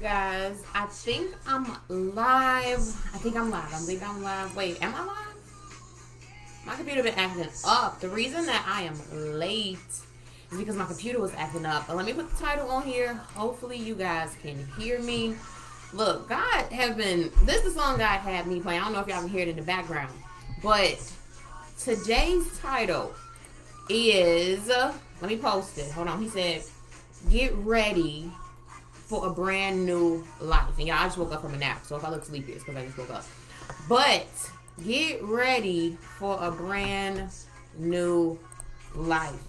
guys. I think I'm live. I'm live. Wait, am I live? My computer been acting up. The reason that I am late is because my computer was acting up. But let me put the title on here. Hopefully you guys can hear me. Look, God have been, this is the song God had me play. I don't know if y'all can hear it in the background. But today's title is, let me post it. Hold on. He said, get ready for a brand new life. And y'all, I just woke up from a nap. So if I look sleepy, it's because I just woke up. But get ready for a brand new life.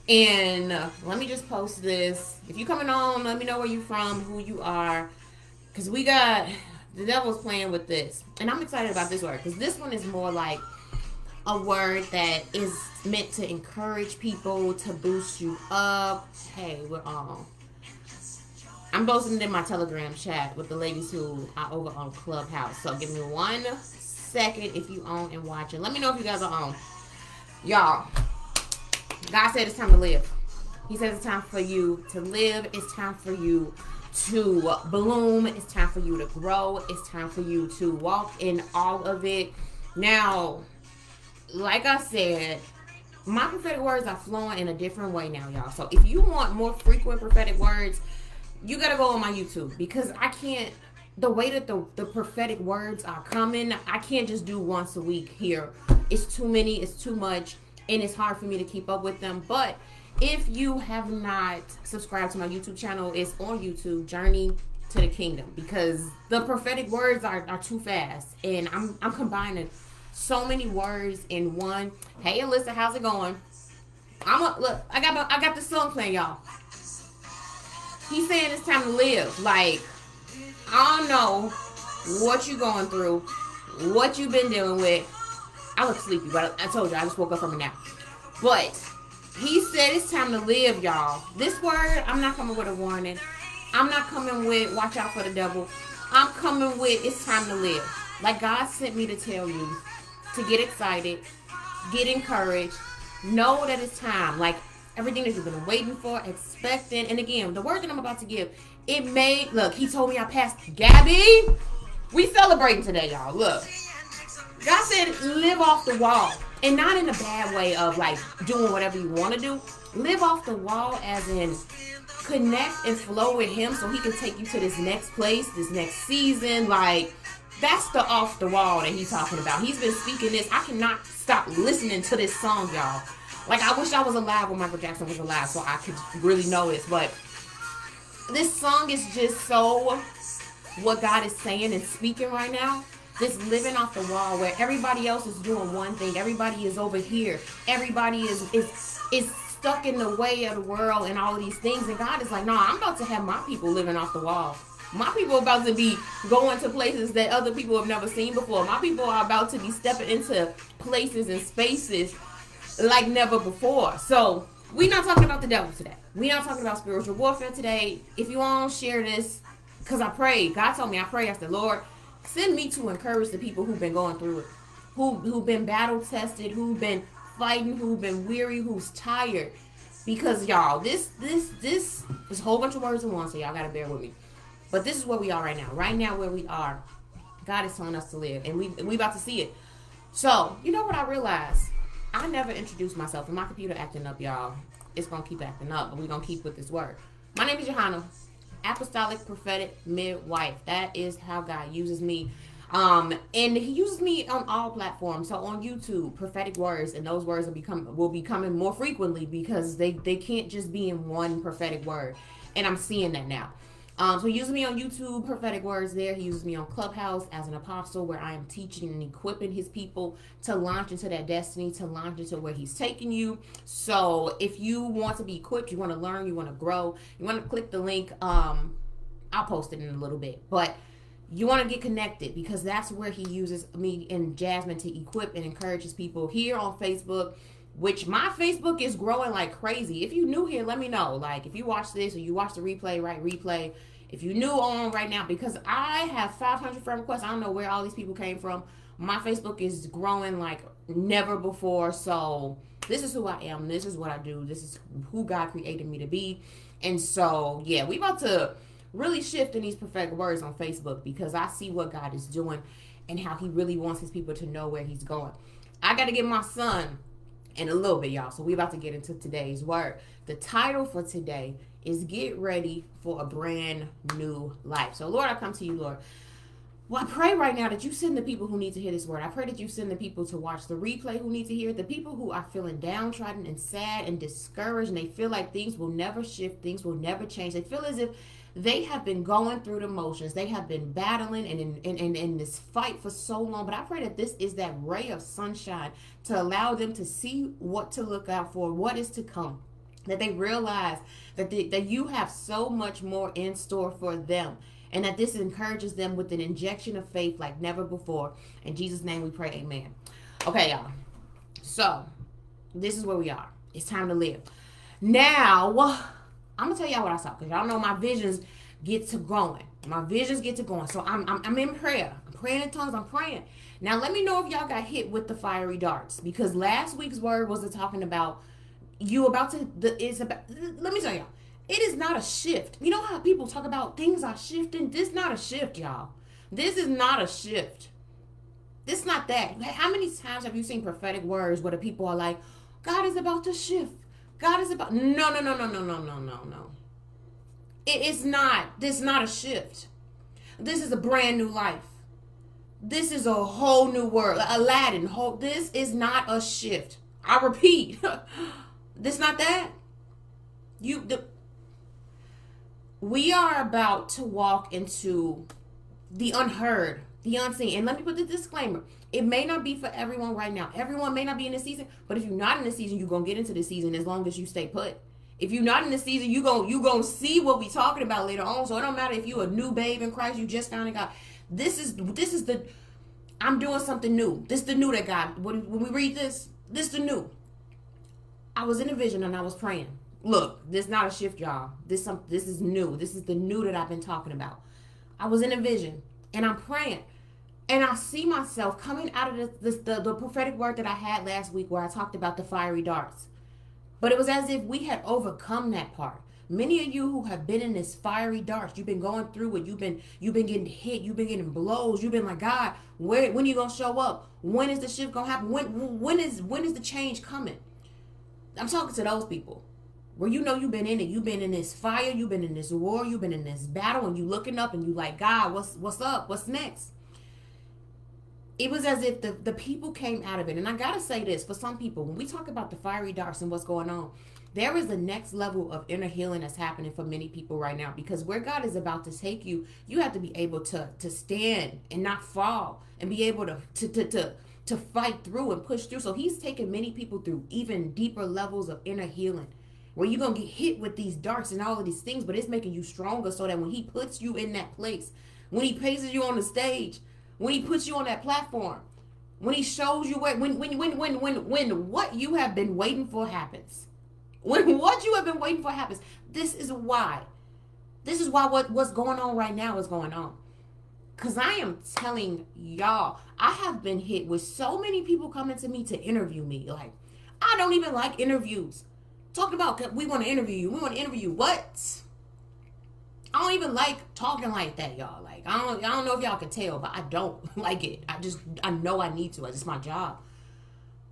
And let me just post this. If you coming on, let me know where you from, who you are. Because we got, the devil's playing with this. And I'm excited about this word. Because this one is more like a word that is meant to encourage people, to boost you up. Hey, we're on. I'm posting it in my Telegram chat with the ladies who are over on Clubhouse. So give me 1 second if you on and watching. Let me know if you guys are on. Y'all, God said it's time to live. He says it's time for you to live. It's time for you to bloom. It's time for you to grow. It's time for you to walk in all of it. Now, like I said, my prophetic words are flowing in a different way now, y'all. So if you want more frequent prophetic words, you gotta go on my YouTube, because I can't, the way that the prophetic words are coming, I can't just do once a week here. It's too many, it's too much, and it's hard for me to keep up with them. But if you have not subscribed to my YouTube channel, it's on YouTube, Journey to the Kingdom, because the prophetic words are too fast, and I'm combining so many words in one. Hey Alyssa, how's it going? Look, I got the song playing, y'all. He's saying it's time to live. Like, I don't know what you're going through, what you've been dealing with. I look sleepy, but I told you, I just woke up from a nap. But he said it's time to live, y'all. This word, I'm not coming with a warning. I'm not coming with watch out for the devil. I'm coming with it's time to live. Like, God sent me to tell you to get excited, get encouraged, know that it's time. Like, everything that you've been waiting for, expecting. And again, the word that I'm about to give, it may, look, he told me I passed Gabby. We celebrating today, y'all. Look, God said live off the wall. And not in a bad way of like doing whatever you want to do. Live off the wall as in connect and flow with him so he can take you to this next place, this next season. Like, that's the off the wall that he's talking about. He's been speaking this. I cannot stop listening to this song, y'all. Like, I wish I was alive when Michael Jackson was alive so I could really know this. But this song is just so what God is saying and speaking right now. This living off the wall where everybody else is doing one thing. Everybody is over here. Everybody is stuck in the way of the world and all of these things. And God is like, no, I'm about to have my people living off the wall. My people are about to be going to places that other people have never seen before. My people are about to be stepping into places and spaces like never before. So we're not talking about the devil today. We're not talking about spiritual warfare today. If you want to share this, because I prayed, God told me, I prayed, I said, Lord, send me to encourage the people who've been going through it, who've been battle tested, who've been fighting, who've been weary, who's tired. Because y'all, this is a whole bunch of words in one, so y'all gotta bear with me. But this is where we are right now. Right now where we are, God is telling us to live, and we about to see it. So, you know what I realized? I never introduced myself, and my computer acting up, y'all. It's going to keep acting up, but we're going to keep with this word. My name is Johanna, Apostolic Prophetic Midwife. That is how God uses me. And he uses me on all platforms. So on YouTube, prophetic words, and those words will be coming more frequently because they can't just be in one prophetic word. And I'm seeing that now. So he uses me on YouTube, prophetic words there. He uses me on Clubhouse as an apostle where I am teaching and equipping his people to launch into that destiny, to launch into where he's taking you. So if you want to be equipped, you want to learn, you want to grow, you want to click the link. I'll post it in a little bit. But you want to get connected because that's where he uses me and Jasmine to equip and encourage his people here on Facebook, which my Facebook is growing like crazy. If you new here, let me know. Like, if you watch this or you watch the replay, right, replay. If you're new on right now, because I have 500 friend requests. I don't know where all these people came from. My Facebook is growing like never before. So this is who I am. This is what I do. This is who God created me to be. And so, yeah, we about to really shifting these prophetic words on Facebook because I see what God is doing and how he really wants his people to know where he's going. I got to get my son in a little bit, y'all. So we about to get into today's word. The title for today is Get Ready for a Brand New Life. So Lord, I come to you, Lord. Well, I pray right now that you send the people who need to hear this word. I pray that you send the people to watch the replay who need to hear it. The people who are feeling downtrodden and sad and discouraged, and they feel like things will never shift, things will never change. They feel as if they have been going through the motions. They have been battling and in this fight for so long. But I pray that this is that ray of sunshine to allow them to see what to look out for, what is to come. That they realize that you have so much more in store for them. And that this encourages them with an injection of faith like never before. In Jesus' name we pray, amen. Okay, y'all. So, this is where we are. It's time to live. Now, I'm going to tell y'all what I saw. Because y'all know my visions get to going. My visions get to going. So, I'm in prayer. I'm praying in tongues. I'm praying. Now, let me know if y'all got hit with the fiery darts. Because last week's word was talking about you about to... let me tell y'all. It is not a shift. You know how people talk about things are shifting? This is not a shift, y'all. This is not a shift. This is not that. How many times have you seen prophetic words where the people are like, God is about to shift. God is about... No. It is not. This is not a shift. This is a brand new life. This is a whole new world. Aladdin. This is not a shift. I repeat. This is not that. We are about to walk into the unheard, the unseen. And let me put the disclaimer. It may not be for everyone right now. Everyone may not be in this season. But if you're not in the season, you're going to get into the season as long as you stay put. If you're not in the season, you're going to see what we're talking about later on. So it don't matter if you're a new babe in Christ. You just found a God. This is the... I'm doing something new. This is the new that God... When we read this is the new. I was in a vision and I was praying. Look, this is not a shift, y'all. This is new. This is the new that I've been talking about. I was in a vision, and I'm praying. And I see myself coming out of the prophetic word that I had last week where I talked about the fiery darts. But it was as if we had overcome that part. Many of you who have been in this fiery darts, you've been going through it. You've been getting hit. You've been getting blows. You've been like, God, when are you going to show up? When is the shift going to happen? When is the change coming? I'm talking to those people. Where you know you've been in it. You've been in this fire. You've been in this war. You've been in this battle. And you looking up and you like, God, what's up? What's next? It was as if the people came out of it. And I got to say this. For some people, when we talk about the fiery darts and what's going on, there is a next level of inner healing that's happening for many people right now. Because where God is about to take you, you have to be able to stand and not fall. And be able to fight through and push through. So he's taking many people through even deeper levels of inner healing. Where you're going to get hit with these darts and all of these things, but it's making you stronger so that when he puts you in that place, when he places you on the stage, when he puts you on that platform, when he shows you where, when what you have been waiting for happens. When what you have been waiting for happens. This is why what's going on right now is going on. Because I am telling y'all, I have been hit with so many people coming to me to interview me. Like, I don't even like interviews. Talking about, we want to interview you. We want to interview you. What? I don't even like talking like that, y'all. Like, I don't know if y'all can tell, but I don't like it. I know I need to. It's just my job.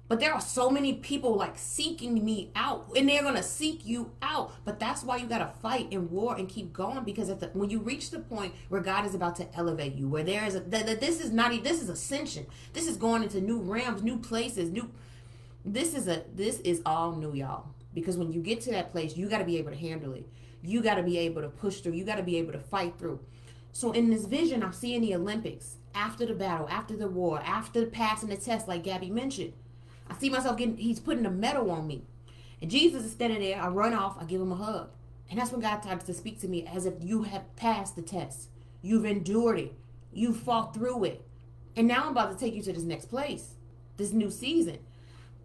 But there are so many people, like, seeking me out. And they're going to seek you out. But that's why you got to fight and war and keep going. Because when you reach the point where God is about to elevate you, where there is this is ascension. This is going into new realms, new places, this is all new, y'all. Because when you get to that place, you got to be able to handle it. You got to be able to push through. You got to be able to fight through. So in this vision, I'm seeing the Olympics, after the battle, after the war, after passing the test, like Gabby mentioned. I see myself he's putting a medal on me. And Jesus is standing there. I run off. I give him a hug. And that's when God started to speak to me as if you have passed the test. You've endured it. You fought through it. And now I'm about to take you to this next place, this new season.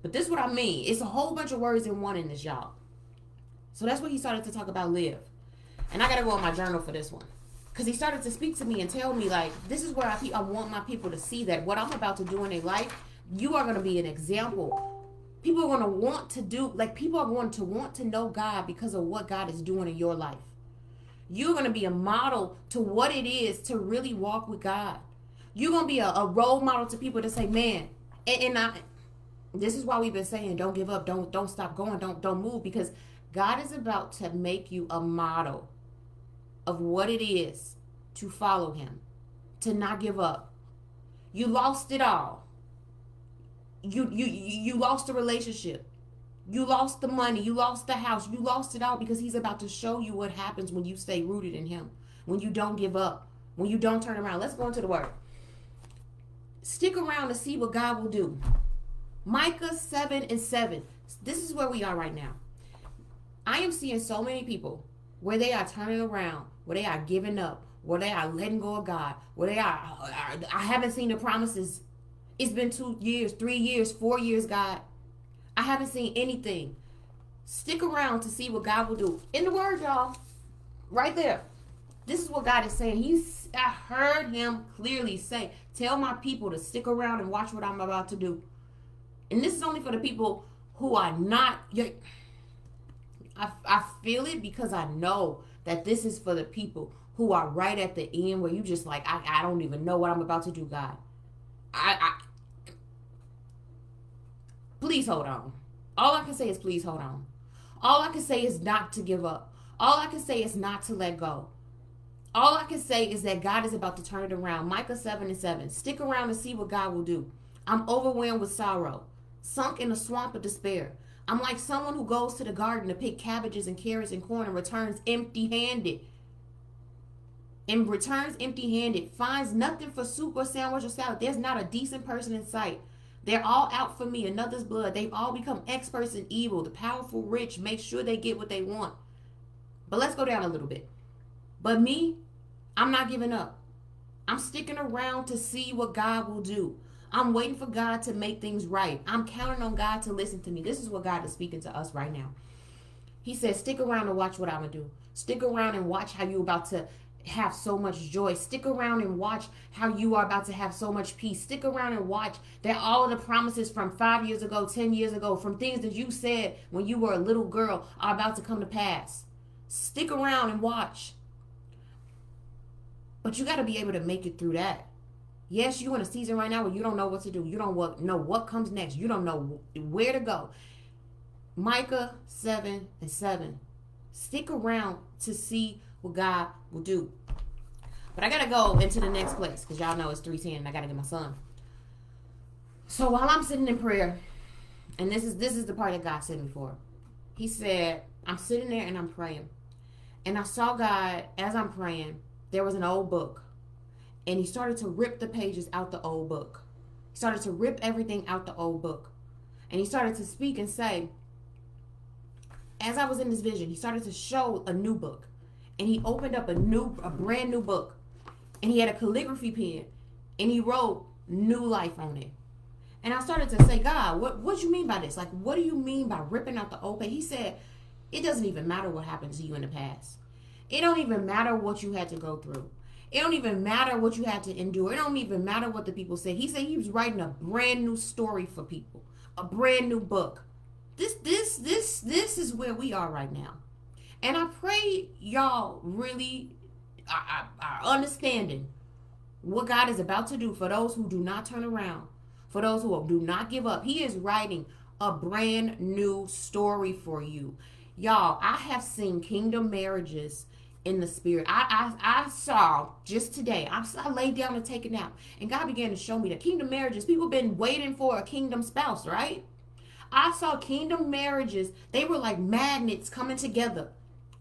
But this is what I mean. It's a whole bunch of words in one in this, y'all. So that's when he started to talk about live. And I got to go on my journal for this one. Because he started to speak to me and tell me, like, this is where I want my people to see that what I'm about to do in their life, you are going to be an example. People are going to want to do, like, people are going to want to know God because of what God is doing in your life. You're going to be a model to what it is to really walk with God. You're going to be a role model to people to say, man, this is why we've been saying, don't give up, don't stop going, don't move, because God is about to make you a model of what it is to follow him, to not give up. You lost it all. You lost the relationship. You lost the money. You lost the house. You lost it all because he's about to show you what happens when you stay rooted in him, when you don't give up, when you don't turn around. Let's go into the word. Stick around to see what God will do. Micah 7:7. This is where we are right now. I am seeing so many people where they are turning around, where they are giving up, where they are letting go of God, where they are, I haven't seen the promises. It's been 2 years, 3 years, 4 years, God. I haven't seen anything. Stick around to see what God will do. In the word, y'all. Right there. This is what God is saying. I heard him clearly say, tell my people to stick around and watch what I'm about to do. And this is only for the people who are not. I feel it because I know that this is for the people who are right at the end where you just like, I don't even know what I'm about to do, God. Please hold on. All I can say is please hold on. All I can say is not to give up. All I can say is not to let go. All I can say is that God is about to turn it around. Micah 7:7. Stick around to see what God will do. I'm overwhelmed with sorrow, sunk in a swamp of despair. I'm like someone who goes to the garden to pick cabbages and carrots and corn and returns empty-handed. Finds nothing for soup or sandwich or salad. There's not a decent person in sight. They're all out for me, another's blood. They've all become experts in evil. The powerful rich make sure they get what they want. But let's go down a little bit. But me, I'm not giving up. I'm sticking around to see what God will do. I'm waiting for God to make things right. I'm counting on God to listen to me. This is what God is speaking to us right now. He says, stick around and watch what I'm going to do. Stick around and watch how you're about to have so much joy. Stick around and watch how you are about to have so much peace. Stick around and watch that all of the promises from 5 years ago, 10 years ago, from things that you said when you were a little girl are about to come to pass. Stick around and watch. But you got to be able to make it through that. Yes, you're in a season right now where you don't know what to do. You don't know what comes next. You don't know where to go. Micah 7:7. Stick around to see what God will do. But I got to go into the next place because y'all know it's 3:10 and I got to get my son. So while I'm sitting in prayer, and this is the part that God sent me for. He said, I'm sitting there and I'm praying. And I saw God, as I'm praying, there was an old book. And he started to rip the pages out the old book. He started to rip everything out the old book. And he started to speak and say, as I was in this vision, he started to show a new book. And he opened up a brand new book. And he had a calligraphy pen. And he wrote new life on it. And I started to say, God, what do you mean by this? Like, what do you mean by ripping out the old page? He said, it doesn't even matter what happened to you in the past. It don't even matter what you had to go through. It don't even matter what you had to endure. It don't even matter what the people say. He said he was writing a brand new story for people. A brand new book. This is where we are right now. And I pray y'all really are understanding what God is about to do for those who do not turn around. For those who do not give up. He is writing a brand new story for you. Y'all, I have seen kingdom marriages in the spirit. I saw just today, I laid down to take a nap, and God began to show me that kingdom marriages, people been waiting for a kingdom spouse, right? I saw kingdom marriages, they were like magnets coming together,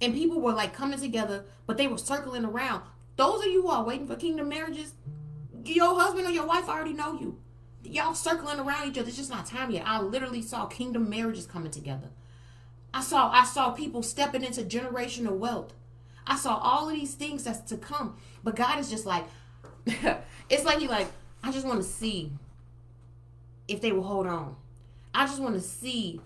and people were like coming together, but they were circling around. Those of you who are waiting for kingdom marriages, your husband or your wife already know you. Y'all circling around each other. It's just not time yet. I literally saw kingdom marriages coming together. I saw people stepping into generational wealth. I saw all of these things that's to come. But God is just like, it's like I just want to see if they will hold on. I just want to see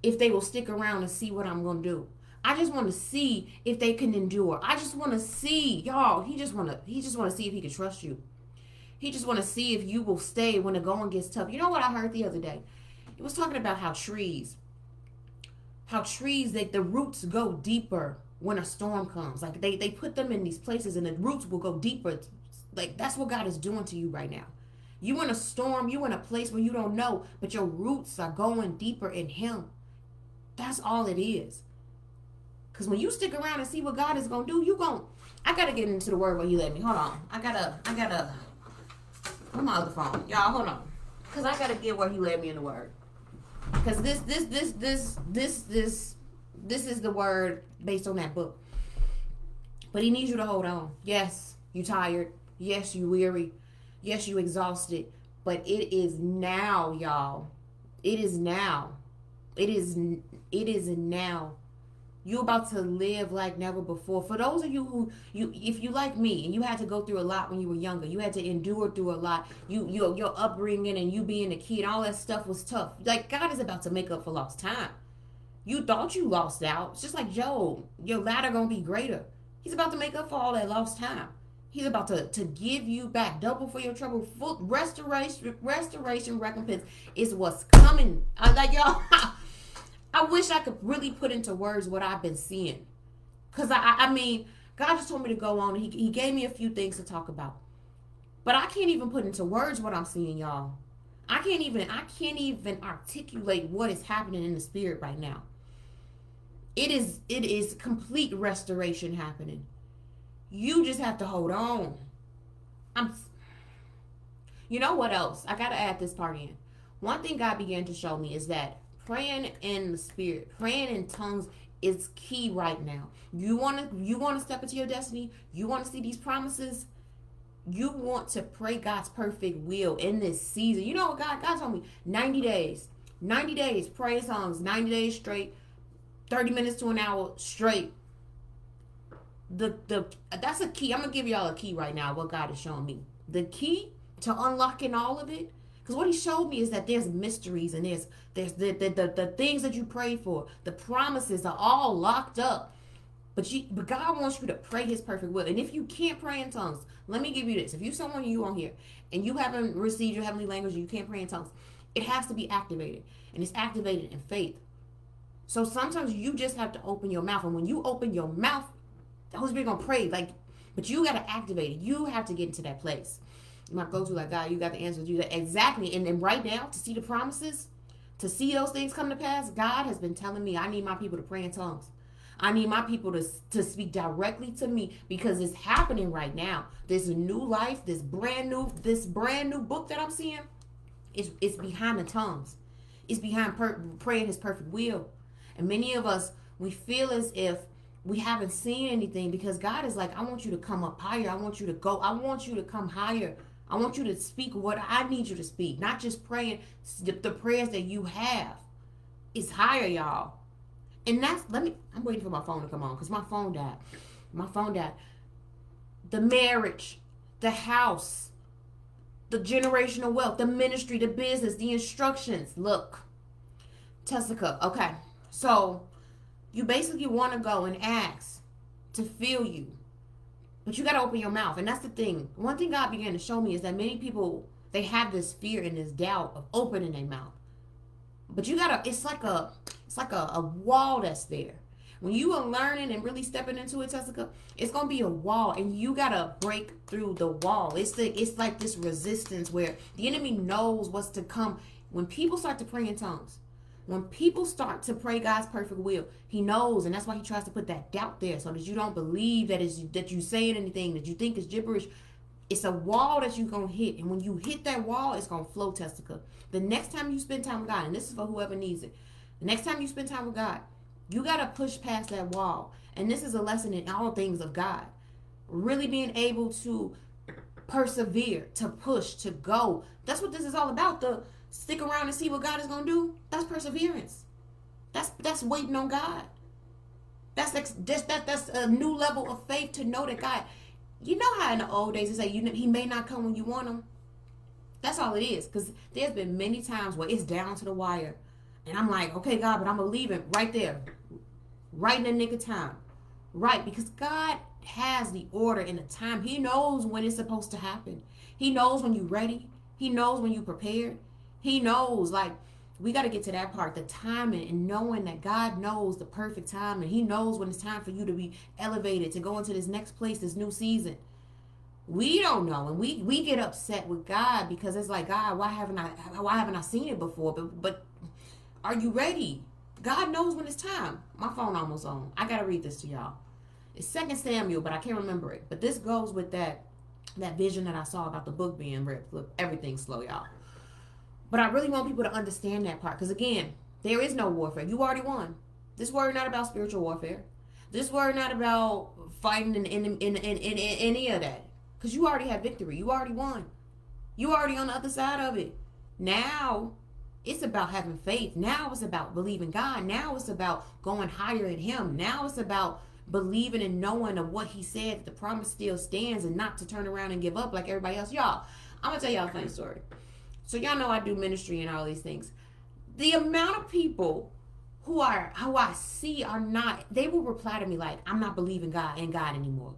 if they will stick around and see what I'm going to do. I just want to see if they can endure. I just want to see, y'all, he just want to see if he can trust you. He just want to see if you will stay when the going gets tough. You know what I heard the other day? It was talking about how trees, the roots go deeper when a storm comes. Like they put them in these places and the roots will go deeper. Like that's what God is doing to you right now. You in a storm, you in a place where you don't know, but your roots are going deeper in him. That's all it is. Because when you stick around and see what God is going to do, I got to get into the word where he led me. Hold on. I got to, where's my other phone? Y'all, hold on. Because I got to get where he led me in the word. Because this is the word based on that book. But he needs you to hold on. Yes, you tired. Yes, you weary. Yes, you exhausted. But it is now, y'all. It is now. It is now. You're about to live like never before. For those of you who, if you like me, and you had to go through a lot when you were younger, you had to endure through a lot, your upbringing and you being a kid, all that stuff was tough. Like, God is about to make up for lost time. You thought you lost out. It's just like Job. Your ladder going to be greater. He's about to make up for all that lost time. He's about to give you back double for your trouble. Full restoration recompense is what's coming. Like, y'all, I wish I could really put into words what I've been seeing. Because, I mean, God just told me to go on. He gave me a few things to talk about. But I can't even put into words what I'm seeing, y'all. I can't even articulate what is happening in the spirit right now. It is complete restoration happening. You just have to hold on. You know what else? I got to add this part in. One thing God began to show me is that praying in the spirit, praying in tongues is key right now. You want to step into your destiny. You want to see these promises. You want to pray God's perfect will in this season. You know what God told me? 90 days. 90 days, pray in tongues, 90 days straight, 30 minutes to an hour straight. That's a key. I'm going to give y'all a key right now, what God is showing me. The key to unlocking all of it, because what he showed me is that there's mysteries and there's the things that you prayed for. The promises are all locked up. But God wants you to pray his perfect will. And if you can't pray in tongues, let me give you this. If you're someone you on here and you haven't received your heavenly language and you can't pray in tongues, it has to be activated. And it's activated in faith. So sometimes you just have to open your mouth. And when you open your mouth, the Holy Spirit gonna pray. But you gotta activate it. You have to get into that place. You might go to like, God, you got the answer to do that. Exactly. And then right now, to see the promises, to see those things come to pass, God has been telling me I need my people to pray in tongues. I need my people to speak directly to me, because it's happening right now. This new life, this brand new book that I'm seeing, it's behind the tongues. It's behind praying his perfect will. And many of us, we feel as if we haven't seen anything, because God is like, I want you to come up higher. I want you to go. I want you to come higher. I want you to speak what I need you to speak, not just praying the prayers that you have. It's higher, y'all. And I'm waiting for my phone to come on because my phone died. My phone died. The marriage, the house, the generational wealth, the ministry, the business, the instructions. Look, Tessica, okay. So you basically want to go and ask to feel you. But you got to open your mouth. And that's the thing. One thing God began to show me is that many people, they have this fear and this doubt of opening their mouth. But you got to, it's like a wall that's there. When you are learning and really stepping into it, Tessica, it's going to be a wall. And you got to break through the wall. It's like this resistance where the enemy knows what's to come. When people start to pray in tongues, when people start to pray God's perfect will, he knows, and that's why he tries to put that doubt there, so that you don't believe that you saying anything that you think is gibberish. It's a wall that you're going to hit, and when you hit that wall, it's going to flow, Tessica. The next time you spend time with God, and this is for whoever needs it, the next time you spend time with God, you got to push past that wall. And this is a lesson in all things of God. Really being able to persevere, to push, to go. That's what this is all about. The stick around and see what God is going to do. That's perseverance. That's waiting on God. That's a new level of faith to know that God, you know how in the old days they say he may not come when you want him. That's all it is. Because there's been many times where it's down to the wire. And I'm like, okay, God, but I'm going to leave him right there. Right in the nick of time. Right, because God has the order and the time. He knows when it's supposed to happen. He knows when you're ready. He knows when you're prepared. He knows, like, We got to get to that part, the timing, and knowing that God knows the perfect time, and he knows when it's time for you to be elevated, to go into this next place, this new season. We don't know, and we get upset with God because it's like, God, why haven't I seen it before? But are you ready? God knows when it's time. My phone almost on. I got to read this to y'all. It's 2 Samuel, but I can't remember it. But this goes with that vision that I saw about the book being ripped. Look, everything's slow, y'all. But I really want people to understand that part. Because again, there is no warfare. You already won. This word not about spiritual warfare. This word not about fighting in any of that. Because you already had victory. You already won. You already on the other side of it. Now, it's about having faith. Now it's about believing God. Now it's about going higher in him. Now it's about believing and knowing of what he said, that the promise still stands, and not to turn around and give up like everybody else. Y'all, I'm going to tell y'all a funny story. So y'all know I do ministry and all these things. The amount of people who I see are not, they will reply to me like, I'm not believing God anymore.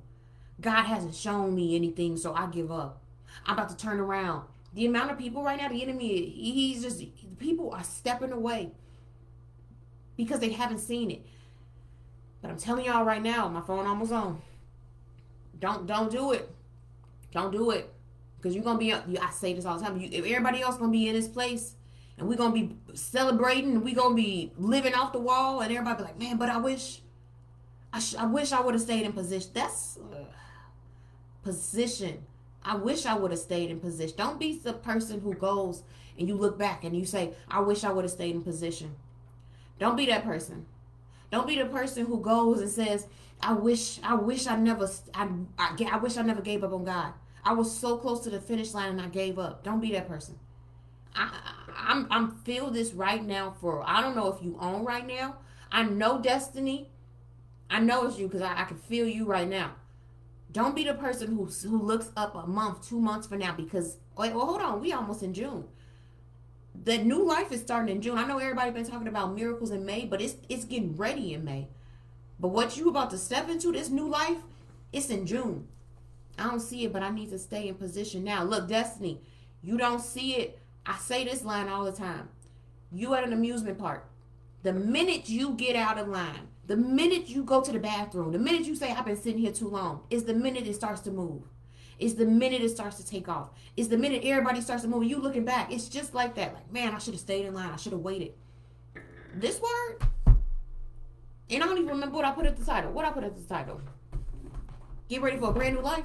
God hasn't shown me anything, so I give up. I'm about to turn around. The amount of people right now, the enemy, people are stepping away because they haven't seen it. But I'm telling y'all right now, my phone almost on. Don't do it. Don't do it. Because you're going to be, I say this all the time, if everybody else going to be in this place, and we're going to be celebrating, and we're going to be living off the wall, and everybody be like, man, but I wish I would have stayed in position. That's position. I wish I would have stayed in position. Don't be the person who goes and you look back and you say, I wish I would have stayed in position. Don't be that person. Don't be the person who goes and says, I wish I never gave up on God. I was so close to the finish line and I gave up. Don't be that person. I'm feel this right now for, I don't know if you on right now. I know Destiny. I know it's you because I can feel you right now. Don't be the person who looks up a month, 2 months from now because, wait, well, hold on. We almost in June. The new life is starting in June. I know everybody been talking about miracles in May, but it's getting ready in May. But what you about to step into, this new life, it's in June. I don't see it, but I need to stay in position now. Look, Destiny, you don't see it. I say this line all the time. You at an amusement park. The minute you get out of line, the minute you go to the bathroom, the minute you say, I've been sitting here too long, is the minute it starts to move. It's the minute it starts to take off. It's the minute everybody starts to move. You looking back. It's just like that. Like, man, I should have stayed in line. I should have waited. This word, and I don't even remember what I put at the title. What I put at the title? Get ready for a brand new life.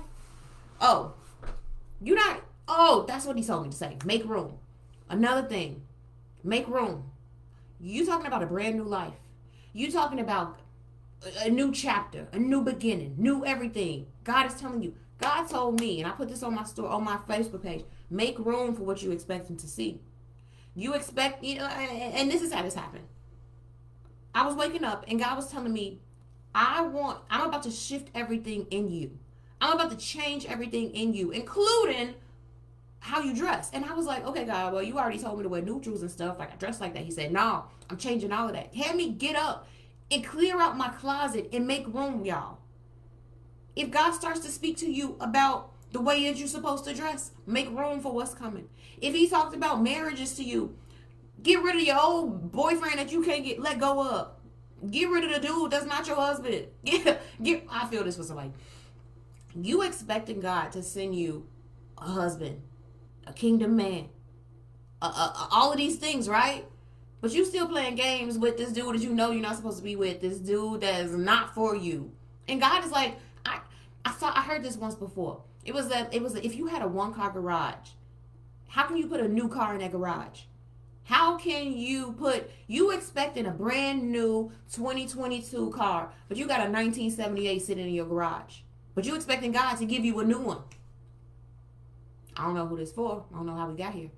Oh, you're not. Oh, that's what he told me to say. Make room. Another thing. Make room. You talking about a brand new life. You talking about a new chapter, a new beginning, new everything. God is telling you. God told me, and I put this on my story, on my Facebook page, make room for what you expecting to see. You expect, and this is how this happened. I was waking up, and God was telling me, I'm about to shift everything in you. I'm about to change everything in you, including how you dress. And I was like, okay, God, well, you already told me to wear neutrals and stuff. Like, I dress like that. He said, no, I'm changing all of that. Had me get up and clear out my closet and make room, y'all. If God starts to speak to you about the way that you're supposed to dress, make room for what's coming. If he talks about marriages to you, get rid of your old boyfriend that you can't let go of. Get rid of the dude that's not your husband. I feel this for somebody. You expecting God to send you a husband, a kingdom man, all of these things, right? But you still playing games with this dude that you know you're not supposed to be with, this dude that is not for you. And God is like, I heard this once before. It was if you had a 1-car garage, how can you put a new car in that garage? How can you expecting a brand new 2022 car, but you got a 1978 sitting in your garage, but you expecting God to give you a new one? I don't know who this for. I don't know how we got here.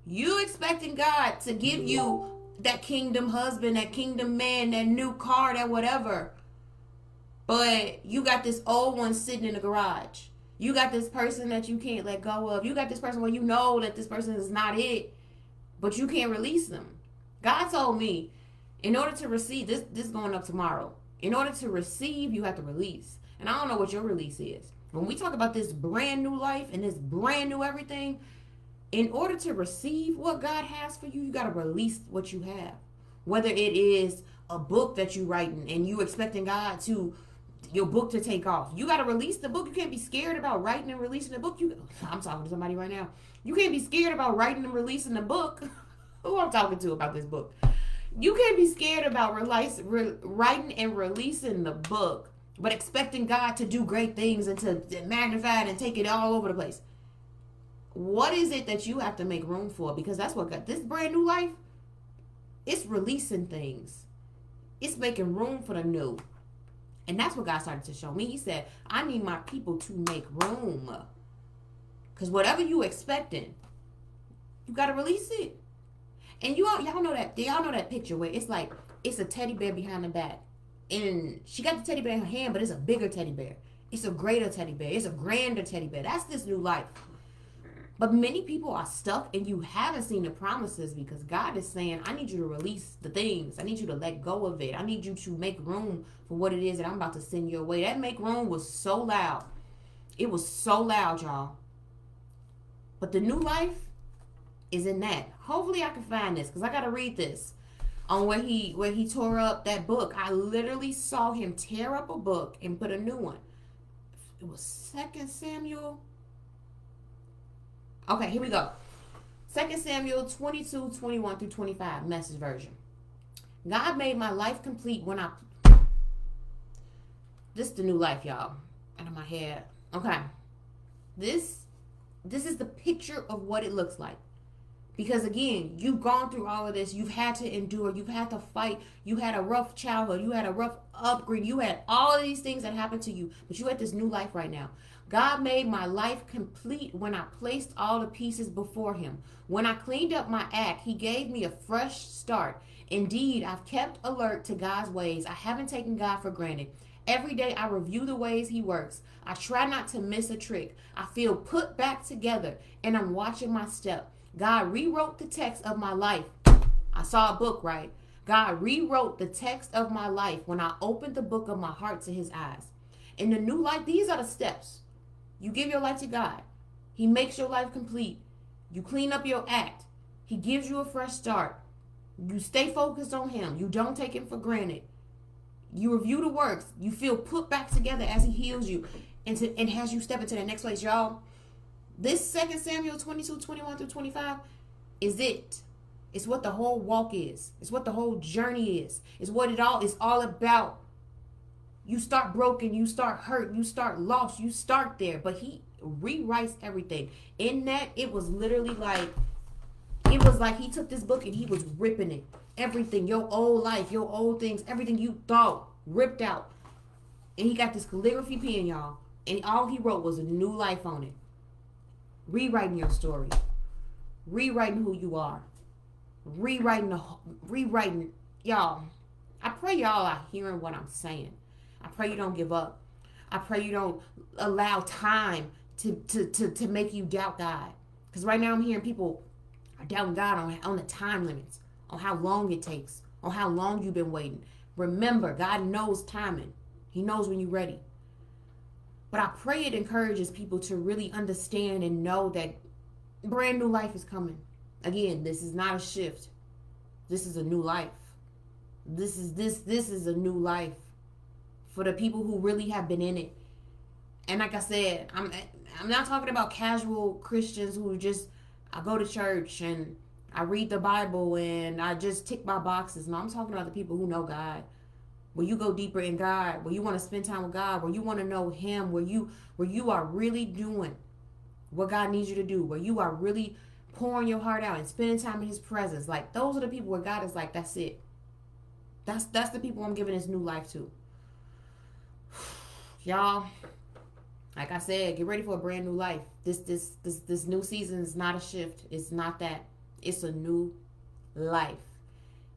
You expecting God to give you that kingdom husband, that kingdom man, that new car, that whatever. But you got this old one sitting in the garage. You got this person that you can't let go of. You got this person where you know that this person is not it, but you can't release them. God told me, in order to receive, this is going up tomorrow. In order to receive, you have to release. And I don't know what your release is. When we talk about this brand new life and this brand new everything, In order to receive what God has for you, you got to release what you have. Whether it is a book that you're writing and you expecting God to, your book to take off. You got to release the book. You can't be scared about writing and releasing the book. I'm talking to somebody right now. You can't be scared about writing and releasing the book. Who I'm talking to about this book? You can't be scared about writing and releasing the book, but expecting God to do great things and to magnify it and take it all over the place. What is it that you have to make room for? Because that's what got this brand new life. It's releasing things. It's making room for the new. And that's what God started to show me. He said, I need my people to make room. Because whatever you expecting, you got to release it. And y'all know that picture where it's like, it's a teddy bear behind the back. And she got the teddy bear in her hand, but it's a bigger teddy bear. It's a greater teddy bear. It's a grander teddy bear. That's this new life. But many people are stuck and you haven't seen the promises because God is saying, I need you to release the things. I need you to let go of it. I need you to make room for what it is that I'm about to send your way. That make room was so loud. It was so loud, y'all. But the new life is in that. Hopefully I can find this because I got to read this. On where he tore up that book. I literally saw him tear up a book and put a new one. It was 2 Samuel. Okay, here we go. 2 Samuel 22, 21 through 25, Message version. God made my life complete when I... This is the new life, y'all. Out of my head. Okay. This is the picture of what it looks like. Because again, you've gone through all of this. You've had to endure. You've had to fight. You had a rough childhood. You had a rough upbringing. You had all of these things that happened to you. But you had this new life right now. God made my life complete when I placed all the pieces before him. When I cleaned up my act, he gave me a fresh start. Indeed, I've kept alert to God's ways. I haven't taken God for granted. Every day I review the ways he works. I try not to miss a trick. I feel put back together and I'm watching my step. God rewrote the text of my life. I saw a book, right? God rewrote the text of my life when I opened the book of my heart to his eyes. In the new life, these are the steps. You give your life to God. He makes your life complete. You clean up your act. He gives you a fresh start. You stay focused on him. You don't take him for granted. You review the works. You feel put back together as he heals you and has you step into the next place, y'all. This 2 Samuel 22, 21 through 25 is it. It's what the whole walk is. It's what the whole journey is. It's what it all is all about. You start broken, you start hurt, you start lost, you start there. But he rewrites everything. In that, it was literally like, it was like he took this book and he was ripping it. Everything, your old life, your old things, everything you thought, ripped out. And he got this calligraphy pen, y'all. And all he wrote was a new life on it. Rewriting your story. Rewriting who you are. Rewriting, y'all. I pray y'all are hearing what I'm saying. I pray you don't give up. I pray you don't allow time to make you doubt God. Because right now I'm hearing people are doubting God on the time limits, on how long it takes, on how long you've been waiting. Remember, God knows timing. He knows when you're ready. But I pray it encourages people to really understand and know that brand new life is coming. Again, this is not a shift. This is a new life. This is a new life for the people who really have been in it. And like I said, I'm not talking about casual Christians who just, I go to church and I read the Bible and I just tick my boxes. No, I'm talking about the people who know God. Where you go deeper in God, where you want to spend time with God, where you want to know him, where you are really doing what God needs you to do, where you are really pouring your heart out and spending time in his presence. Like, those are the people where God is like, that's it. That's the people I'm giving this new life to. Y'all, like I said, get ready for a brand new life. This new season is not a shift. It's not that. It's a new life.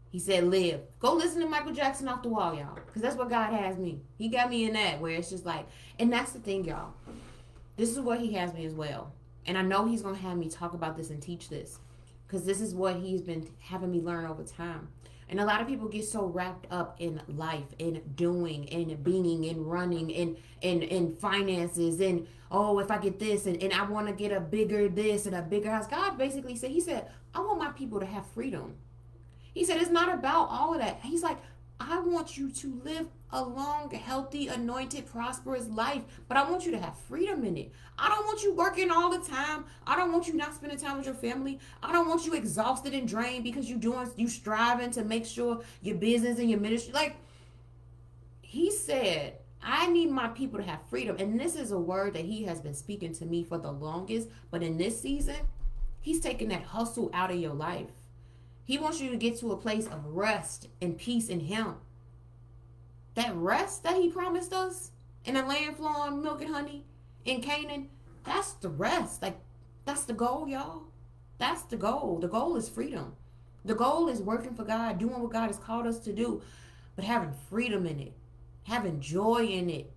He said, live. Go listen to Michael Jackson Off the Wall, y'all. Because that's what God has me. He got me in that where it's just like, and that's the thing, y'all. This is what he has me as well. And I know he's going to have me talk about this and teach this. Because this is what he's been having me learn over time. And a lot of people get so wrapped up in life, in doing, in being, in running, in finances, and oh, if I get this, and I want to get a bigger this and a bigger house. God basically said, he said, I want my people to have freedom. He said, it's not about all of that. He's like, I want you to live a long, healthy, anointed, prosperous life, but I want you to have freedom in it. I don't want you working all the time. I don't want you not spending time with your family. I don't want you exhausted and drained because you striving to make sure your business and your ministry. Like, he said, I need my people to have freedom. And this is a word that he has been speaking to me for the longest. But in this season, he's taking that hustle out of your life. He wants you to get to a place of rest and peace in him. That rest that he promised us in a land flowing milk and honey in Canaan, that's the rest. Like, that's the goal, y'all. That's the goal. The goal is freedom. The goal is working for God, doing what God has called us to do, but having freedom in it, having joy in it,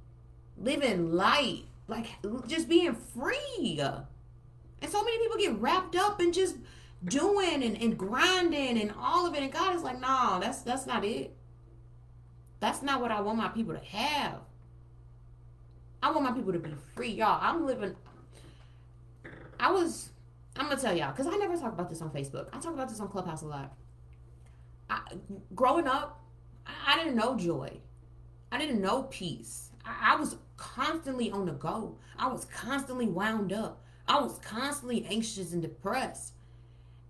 living light, like just being free. And so many people get wrapped up in just doing and grinding and all of it. And God is like, no, that's not it. That's not what I want my people to have. I want my people to be free, y'all. I'm going to tell y'all, because I never talk about this on Facebook. I talk about this on Clubhouse a lot. Growing up, I didn't know joy. I didn't know peace. I was constantly on the go. I was constantly wound up. I was constantly anxious and depressed.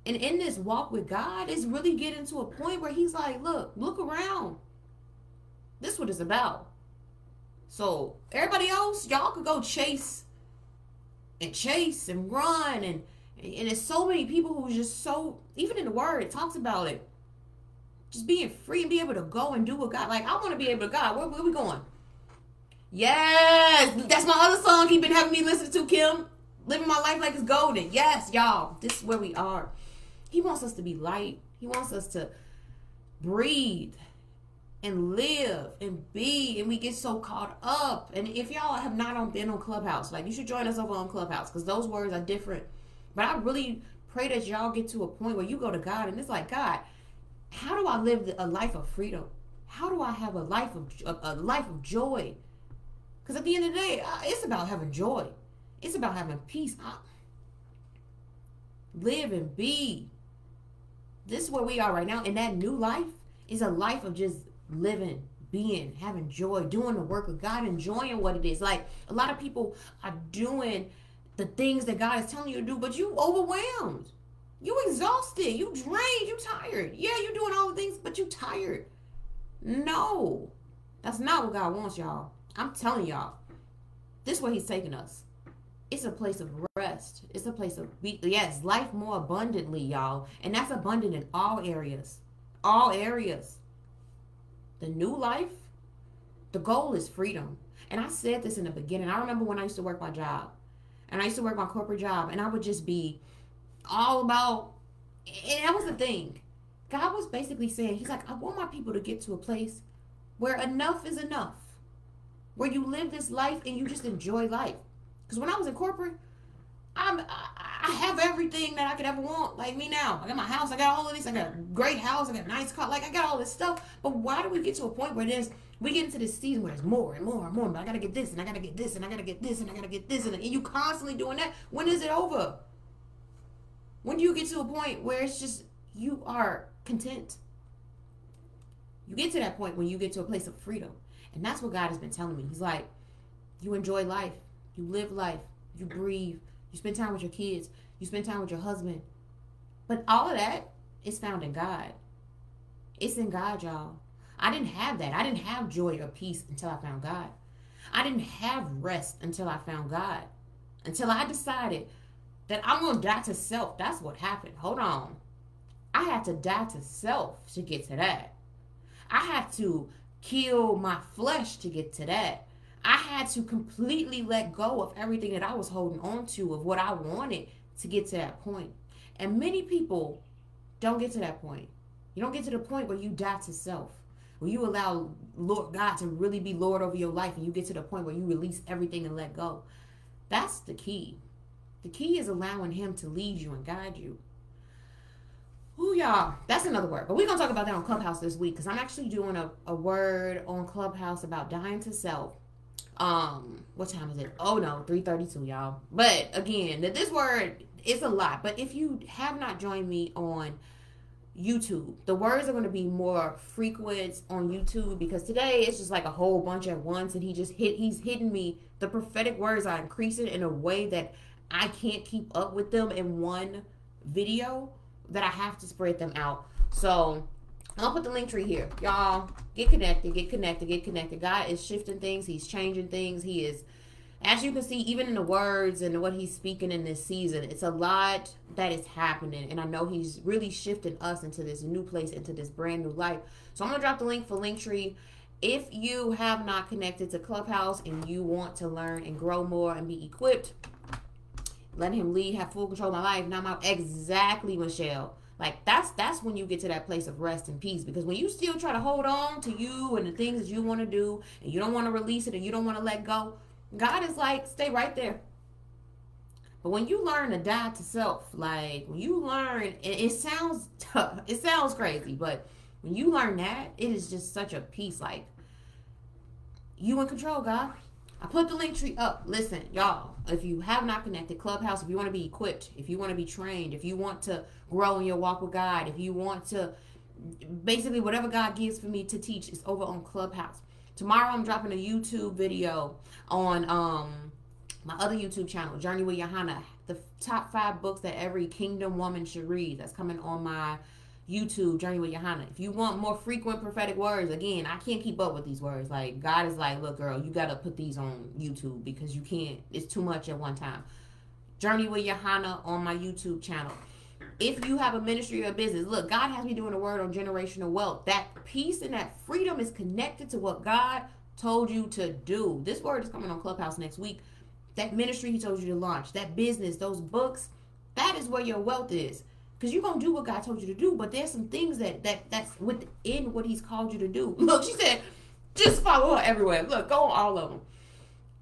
And in this walk with God, it's really getting to a point where he's like, look around. This is what it's about. So everybody else, y'all could go chase and run. And there's so many people who just so, even in the word, it talks about it. Just being free and be able to go and do what God, like, I want to be able to, God, where we going? Yes, that's my other song he's been having me listen to, Kim. Living my life like it's golden. Yes, y'all, this is where we are. He wants us to be light. He wants us to breathe and live and be, and we get so caught up. And if y'all have not been on Clubhouse, like, you should join us over on Clubhouse, because those words are different. But I really pray that y'all get to a point where you go to God and it's like, God, how do I live a life of freedom? How do I have a life of joy? Because at the end of the day, it's about having joy. It's about having peace. Live and be. This is where we are right now. And that new life is a life of just living, being, having joy, doing the work of God, enjoying what it is. Like, a lot of people are doing the things that God is telling you to do, but you overwhelmed. You exhausted. You drained. You tired. Yeah, you're doing all the things, but you tired. No. That's not what God wants, y'all. I'm telling y'all. This is where he's taking us. It's a place of rest. It's a place of, yes, life more abundantly, y'all. And that's abundant in all areas. All areas. The new life, the goal is freedom. And I said this in the beginning. I remember when I used to work my job. And I used to work my corporate job. And I would just be all about, and that was the thing. God was basically saying, he's like, I want my people to get to a place where enough is enough. Where you live this life and you just enjoy life. Because when I was in corporate, I have everything that I could ever want. Like me now. I got my house. I got all of this. I got a great house. I got a nice car. Like, I got all this stuff. But why do we get to a point where we get into this season where there's more and more and more. But I got to get this and I got to get this and I got to get this and I got to get this. And you constantly doing that. When is it over? When do you get to a point where it's just, you are content? You get to that point when you get to a place of freedom. And that's what God has been telling me. He's like, you enjoy life. You live life. You breathe. You spend time with your kids. You spend time with your husband. But all of that is found in God. It's in God, y'all. I didn't have that. I didn't have joy or peace until I found God. I didn't have rest until I found God. Until I decided that I'm going to die to self. That's what happened. Hold on. I had to die to self to get to that. I had to kill my flesh to get to that. I had to completely let go of everything that I was holding on to, of what I wanted, to get to that point. And many people don't get to that point. You don't get to the point where you die to self, where you allow Lord God to really be Lord over your life, and you get to the point where you release everything and let go. That's the key. The key is allowing him to lead you and guide you. Ooh, y'all, that's another word. But we're going to talk about that on Clubhouse this week because I'm actually doing a word on Clubhouse about dying to self. What time is it? Oh, no, 3:32, y'all. But, again, this word is a lot. But if you have not joined me on YouTube, the words are going to be more frequent on YouTube because today it's just like a whole bunch at once, and he's hitting me. The prophetic words are increasing in a way that I can't keep up with them in one video, that I have to spread them out. So I'll put the link tree here. Y'all, get connected, get connected, get connected. God is shifting things. He's changing things. He is, as you can see, even in the words and what he's speaking in this season, it's a lot that is happening. And I know he's really shifting us into this new place, into this brand new life. So I'm going to drop the link for Linktree. If you have not connected to Clubhouse and you want to learn and grow more and be equipped, let him lead, have full control of my life. Now I'm exactly, Michelle. Like, that's when you get to that place of rest and peace. Because when you still try to hold on to you and the things that you want to do, and you don't want to release it and you don't want to let go, God is like, stay right there. But when you learn to die to self, like when you learn, it sounds tough, it sounds crazy, but when you learn that, it is just such a peace. Like, you in control, God. I put the link tree up. Listen, y'all, if you have not connected, Clubhouse, if you want to be equipped, if you want to be trained, if you want to grow in your walk with God, if you want to, basically whatever God gives for me to teach is over on Clubhouse. Tomorrow I'm dropping a YouTube video on my other YouTube channel, Journey with Johanna, the top 5 books that every kingdom woman should read. That's coming on my YouTube, Journey with Johanna. If you want more frequent prophetic words, again, I can't keep up with these words. Like, God is like, look, girl, you got to put these on YouTube because you can't. It's too much at one time. Journey with Johanna on my YouTube channel. If you have a ministry or a business, look, God has me doing a word on generational wealth. That peace and that freedom is connected to what God told you to do. This word is coming on Clubhouse next week. That ministry he told you to launch, that business, those books, that is where your wealth is. Because you're going to do what God told you to do, but there's some things that's within what he's called you to do. Look, she said, just follow her everywhere. Look, go on all of them.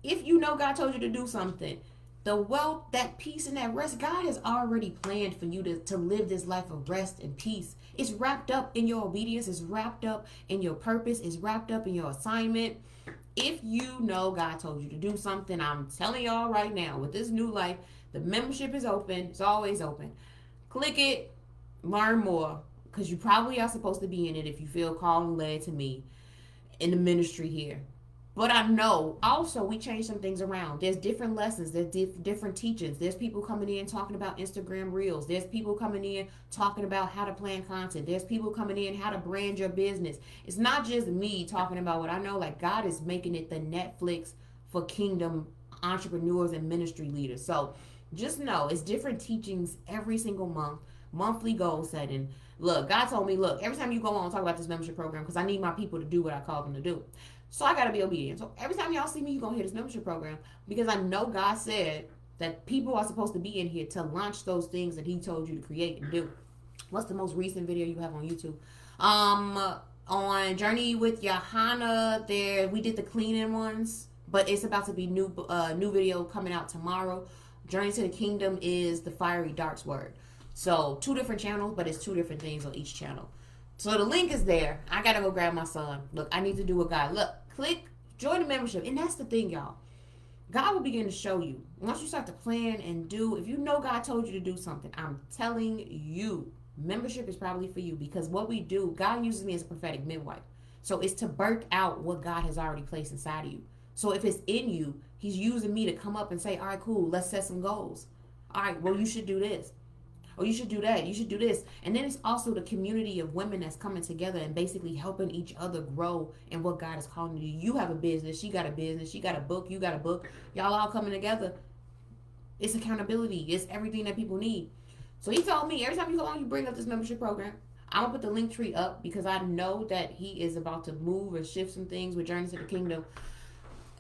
If you know God told you to do something, the wealth, that peace, and that rest, God has already planned for you to live this life of rest and peace. It's wrapped up in your obedience. It's wrapped up in your purpose. It's wrapped up in your assignment. If you know God told you to do something, I'm telling y'all right now, with this new life, the membership is open. It's always open. Click it, learn more, because you probably are supposed to be in it if you feel called and led to me in the ministry here. But I know also we change some things around. There's different lessons. There's different teachings. There's people coming in talking about Instagram Reels. There's people coming in talking about how to plan content. There's people coming in how to brand your business. It's not just me talking about what I know. Like, God is making it the Netflix for kingdom entrepreneurs and ministry leaders. So just know it's different teachings every single month, monthly goal setting. Look, God told me, look, every time you go on and talk about this membership program, because I need my people to do what I call them to do. So I got to be obedient. So every time y'all see me, you're going to hear this membership program, because I know God said that people are supposed to be in here to launch those things that he told you to create and do. What's the most recent video you have on YouTube? On Journey with Johanna, there we did the cleaning ones, but it's about to be new video coming out tomorrow. Journey to the Kingdom is the fiery darts word. So 2 different channels, but it's 2 different things on each channel. So the link is there. I got to go grab my son. Look, I need to do what God. Look, click, join the membership. And that's the thing, y'all. God will begin to show you. Once you start to plan and do, if you know God told you to do something, I'm telling you, membership is probably for you. Because what we do, God uses me as a prophetic midwife. So it's to birth out what God has already placed inside of you. So if it's in you, he's using me to come up and say, all right, cool, let's set some goals. All right, well, you should do this. Or you should do that. You should do this. And then it's also the community of women that's coming together and basically helping each other grow in what God is calling you. You have a business. She got a business. She got a book. You got a book. Y'all all coming together. It's accountability. It's everything that people need. So he told me, every time you go on, you bring up this membership program. I'm going to put the link tree up because I know that he is about to move and shift some things with Journey to the Kingdom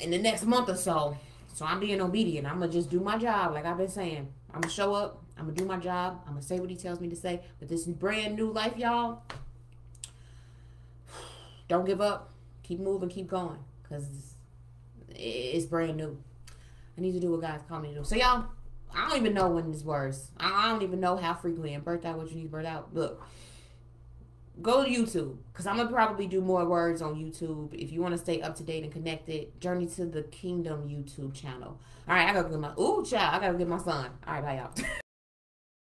in the next month or so. So I'm being obedient. I'm going to just do my job like I've been saying. I'm going to show up. I'm going to do my job. I'm going to say what he tells me to say. But this brand new life, y'all, don't give up. Keep moving. Keep going. Because it's brand new. I need to do what God's called me to do. So, y'all, I don't even know when it's worse. I don't even know how frequently. And birth out what you need to birth out. Look, go to YouTube, because I'm going to probably do more words on YouTube. If you want to stay up to date and connected, Journey to the Kingdom YouTube channel. All right, I got to get my... Ooh, child, I got to get my son. All right, bye, y'all.